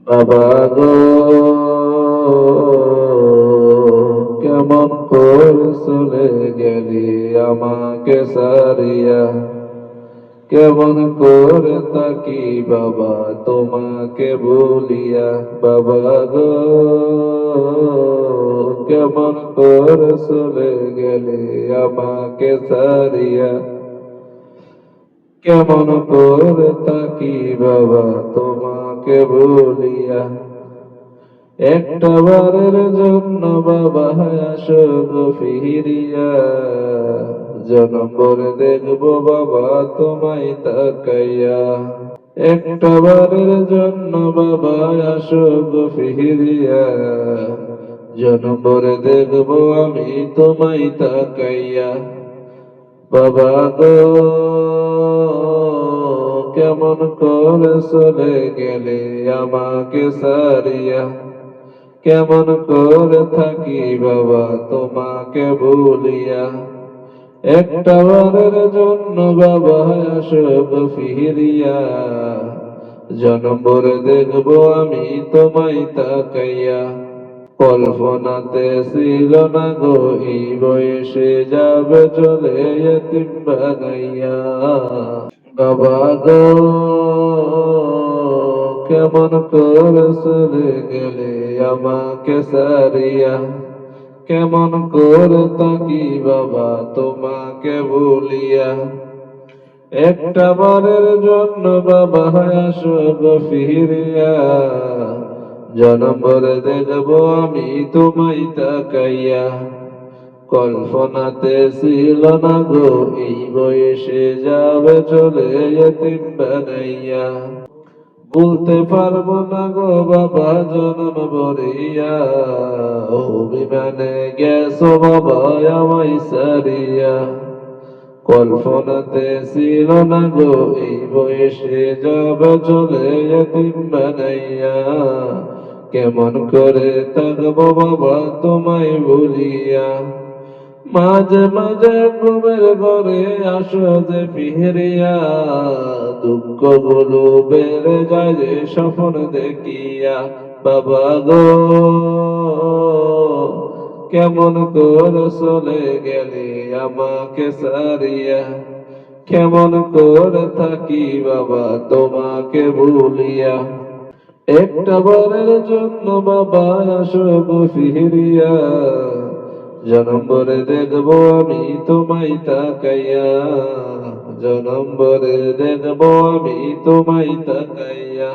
বাবা গো কেমন করে চলে গেলি আমাকে সারিয়া, কেমন করে তাকি বাবা তোমাকে ভুলিয়া। বাবা গো কেমন করে চলে গেলি আমাকে সারিয়া, কেমন করে তাকি বাবা তোমাকে ভুলিয়া। একটা বারের জন্য বাবা আসো গো ফিরিয়া, জনম ভরে দেখবো বাবা তোমায় তাকাইয়া। একটা বারের জন্য বাবা আসো গো ফিরিয়া, জনম ভরে দেখবো আমি তোমায় তাকাইয়া। বাবা গো কেমন করে চলে গেলে আমাকে সারিয়া, কেমন করে থাকি বাবা তোমাকে ভুলিয়া। একটা বারের জন্য বাবা আসো গো ফিরিয়া, জনম ভরে দেখবো আমি তোমায় তাকাইয়া। কল্পনাতে ছিল না গো এই বয়সে যাবে চলে এতিম বানাইয়া। বাবা গো কেমন করে চলে গেলে আমাকে সারিয়া, কেমন করে তাকি বাবা তোমাকে ভুলিয়া। একটা বারের জন্য বাবা আসো গো ফিরিয়া, জনম ভরে দেখবো আমি তোমায় তাকাইয়া। কল্পনাতে ছিল না গো এই বয়সে যাবে চলে এতিম বানাইয়া। বলতে পারবো না গো বাবা জনম ভরিয়া, অভিমানে গেছো বাবা আমায় সারিয়া। কল্পনাতে ছিল না গো এই বয়সে যাবে চলে এতিম বানাইয়া। কেমন করে থাকবো বাবা তোমায় ভুলিয়া। মাঝে মাঝে ঘুমের ঘরে আসো যে ফিরিয়া, দুঃখ গুলো বেড়ে যায় যে স্বপ্ন দেখিয়া। বাবা গো কেমন করে চলে গেলে আমাকে সারিয়া, কেমন করে থাকি বাবা তোমাকে ভুলিয়া। একটা বারের জন্য বাবা আসো গো ফিরিয়া, জনম ভরে দেখবো আমি তোমায় তাকাইয়া। জনম ভরে দেখবো আমি তোমায় তাকাইয়া।